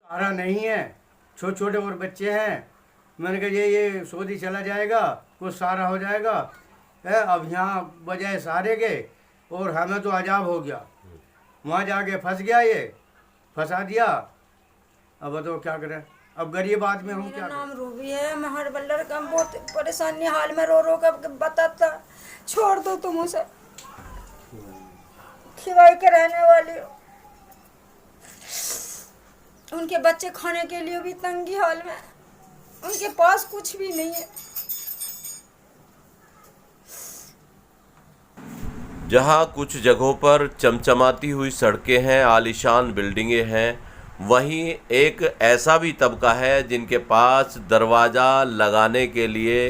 सहारा नहीं है, छोटे छोटे और बच्चे हैं। मैंने कहा ये सऊदी चला जाएगा, कुछ सहारा हो जाएगा है। अब यहाँ बजाय सहारे के और हमें तो अजाब हो गया, वहाँ जाके फंस गया, ये फंसा दिया। अब बताओ क्या करें, अब गरीब आदमी हम क्या मेरा करें। नाम रूबी है। मैं हर बल्लर का बहुत परेशानी हाल में रो रो कर बताता। छोड़ दो तुम उसे, खिवाई के रहने वाली हो। उनके बच्चे खाने के लिए भी तंगी हाल में, उनके पास कुछ भी नहीं है। जहां कुछ जगहों पर चमचमाती हुई सड़कें हैं, आलीशान बिल्डिंगें हैं, वहीं एक ऐसा भी तबका है जिनके पास दरवाज़ा लगाने के लिए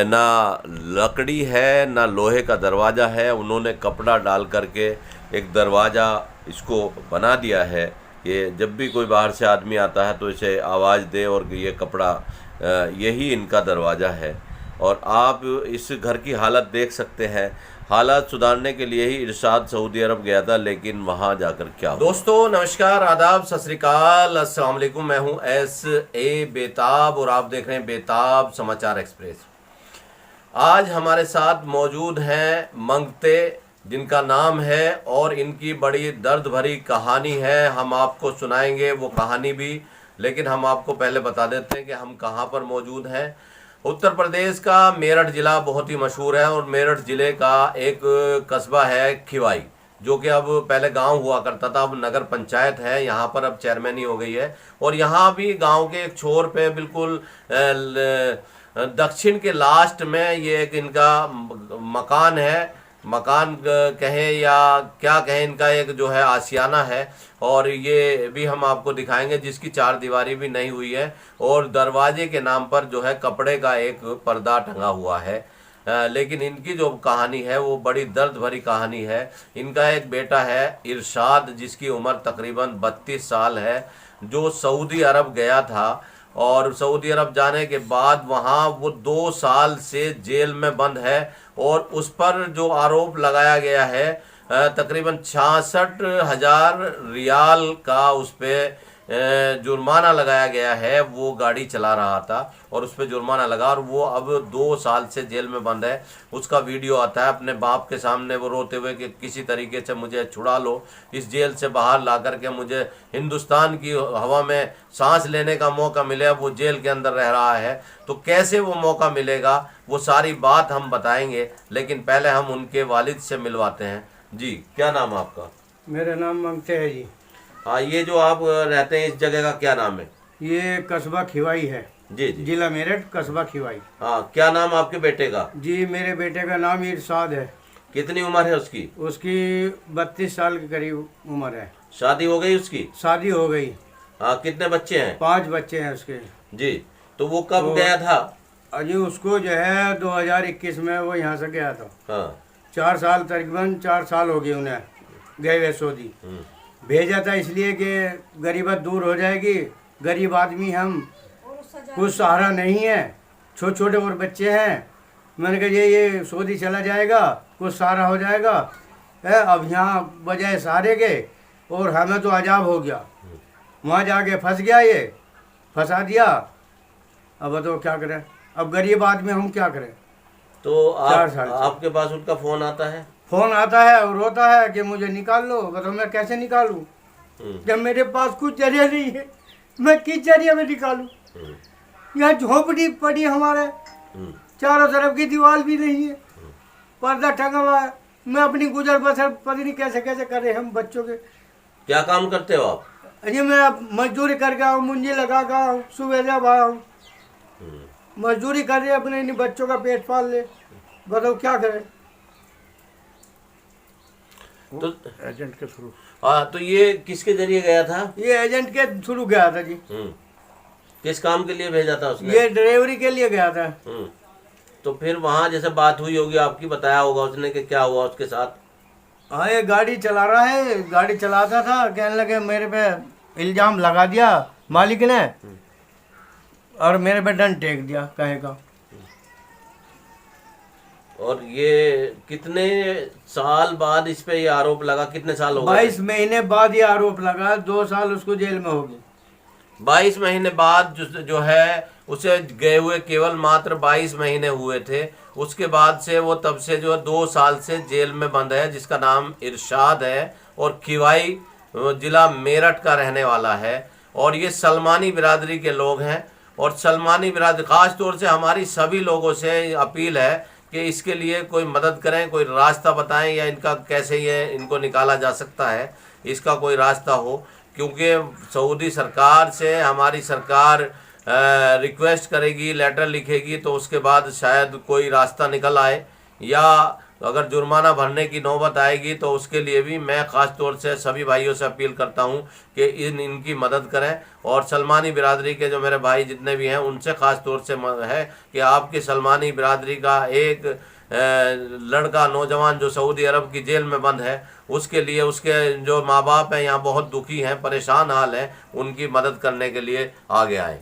ना लकड़ी है ना लोहे का दरवाज़ा है। उन्होंने कपड़ा डाल करके एक दरवाज़ा इसको बना दिया है कि जब भी कोई बाहर से आदमी आता है तो इसे आवाज़ दे, और ये कपड़ा यही इनका दरवाज़ा है। और आप इस घर की हालत देख सकते हैं। हालात सुधारने के लिए ही इरशाद सऊदी अरब गया था, लेकिन वहाँ जाकर क्या हुआ। दोस्तों नमस्कार, आदाब, सत श्री अकाल, अस्सलाम वालेकुम। मैं हूँ S.A. बेताब और आप देख रहे हैं बेताब समाचार एक्सप्रेस। आज हमारे साथ मौजूद हैं मंगते, जिनका नाम है, और इनकी बड़ी दर्द भरी कहानी है। हम आपको सुनाएंगे वो कहानी भी, लेकिन हम आपको पहले बता देते हैं कि हम कहाँ पर मौजूद हैं। उत्तर प्रदेश का मेरठ ज़िला बहुत ही मशहूर है, और मेरठ ज़िले का एक कस्बा है खिवाई, जो कि अब पहले गांव हुआ करता था, अब नगर पंचायत है। यहाँ पर अब चेयरमैन ही हो गई है। और यहाँ भी गांव के एक छोर पे बिल्कुल दक्षिण के लास्ट में ये एक इनका मकान है। मकान कहें या क्या कहें, इनका एक जो है आशियाना है, और ये भी हम आपको दिखाएंगे, जिसकी चार दीवारी भी नहीं हुई है, और दरवाजे के नाम पर जो है कपड़े का एक पर्दा टंगा हुआ है। लेकिन इनकी जो कहानी है वो बड़ी दर्द भरी कहानी है। इनका एक बेटा है इरशाद, जिसकी उम्र तकरीबन 32 साल है, जो सऊदी अरब गया था, और सऊदी अरब जाने के बाद वहाँ वो 2 साल से जेल में बंद है। और उस पर जो आरोप लगाया गया है, तकरीबन 66,000 रियाल का उस पर जुर्माना लगाया गया है। वो गाड़ी चला रहा था और उस पर जुर्माना लगा, और वो अब 2 साल से जेल में बंद है। उसका वीडियो आता है अपने बाप के सामने, वो रोते हुए कि किसी तरीके से मुझे छुड़ा लो, इस जेल से बाहर ला करके मुझे हिंदुस्तान की हवा में सांस लेने का मौका मिले। अब वो जेल के अंदर रह रहा है, तो कैसे वो मौका मिलेगा, वो सारी बात हम बताएंगे। लेकिन पहले हम उनके वालिद से मिलवाते हैं। जी, क्या नाम है आपका? मेरा नाम मंगते है जी। हाँ, ये जो आप रहते हैं इस जगह का क्या नाम है? ये कस्बा खिवाई है जी जी। जिला मेरठ, कस्बा खिवाई। हाँ, क्या नाम आपके बेटे का? जी, मेरे बेटे का नाम इरशाद है। कितनी उम्र है उसकी? उसकी 32 साल के करीब उम्र है। शादी हो गई उसकी? शादी हो गई। हाँ, कितने बच्चे हैं? 5 बच्चे हैं उसके। जी, तो वो कब गया था? अजी उसको जो है 2021 में वो यहाँ से गया था। हाँ। 4 साल, तकरीबन 4 साल हो गए उन्हें गए हुए सऊदी। भेजा था इसलिए कि गरीबत दूर हो जाएगी, गरीब आदमी हम, कुछ सहारा नहीं है, छोटे छोटे और बच्चे हैं। मैंने कहा ये सऊदी चला जाएगा, कुछ सहारा हो जाएगा है। अब यहाँ बजाय सहारे के और हमें तो अजाब हो गया, वहाँ जाके फंस गया, ये फंसा दिया। अब बताओ क्या करें, अब गरीब आदमी हम क्या करें। तो 4 साल से। आपके पास उनका फोन आता है? फोन आता है और रोता है कि मुझे निकाल लो। बताओ मैं कैसे निकालूं, जब मेरे पास कुछ जरिया नहीं है, मैं किस जरिए में निकालूं। यहाँ झोपड़ी पड़ी हमारे, चारों तरफ की दीवार भी नहीं है, पर्दा टंगा हुआ है। मैं अपनी गुजर बसर पता नहीं कैसे कैसे कर रहे हम बच्चों के। क्या काम करते हो आप? अजी मैं अब मजदूरी करके आऊँ, मुंजी लगा कर आऊँ, सुबह जब आऊँ मजदूरी कर रहे अपने इन बच्चों का पेट पाल ले। बताओ क्या करें। तो एजेंट के थ्रू। हाँ, तो ये किसके जरिए गया था? ये एजेंट के थ्रू गया था जी। किस काम के लिए भेजा था उसने? ये डिलीवरी के लिए गया था। तो फिर वहाँ जैसे बात हुई होगी आपकी, बताया होगा उसने कि क्या हुआ उसके साथ? हाँ, ये गाड़ी चला रहा है, गाड़ी चलाता था, कहने लगे मेरे पे इल्जाम लगा दिया मालिक ने, और मेरे पे दंड टेक दिया कहे का। और ये कितने साल बाद इस पे ये आरोप लगा? कितने साल हो गए? 22 महीने बाद ये आरोप लगा, 2 साल उसको जेल में होगी। 22 महीने बाद जो है उसे गए हुए केवल मात्र 22 महीने हुए थे। उसके बाद से वो तब से जो 2 साल से जेल में बंद है, जिसका नाम इरशाद है और खिवाई जिला मेरठ का रहने वाला है। और ये सलमानी बिरादरी के लोग हैं। और सलमानी बिरादरी, ख़ास तौर से हमारी सभी लोगों से अपील है कि इसके लिए कोई मदद करें, कोई रास्ता बताएं, या इनका कैसे ये इनको निकाला जा सकता है, इसका कोई रास्ता हो। क्योंकि सऊदी सरकार से हमारी सरकार रिक्वेस्ट करेगी, लेटर लिखेगी, तो उसके बाद शायद कोई रास्ता निकल आए, या अगर जुर्माना भरने की नौबत आएगी तो उसके लिए भी मैं ख़ास तौर से सभी भाइयों से अपील करता हूं कि इनकी मदद करें। और सलमानी बिरादरी के जो मेरे भाई जितने भी हैं उनसे ख़ास तौर से है कि आपकी सलमानी बिरादरी का एक लड़का नौजवान जो सऊदी अरब की जेल में बंद है, उसके लिए उसके जो माँ बाप हैं यहाँ बहुत दुखी हैं, परेशान हाल हैं, उनकी मदद करने के लिए आगे आए।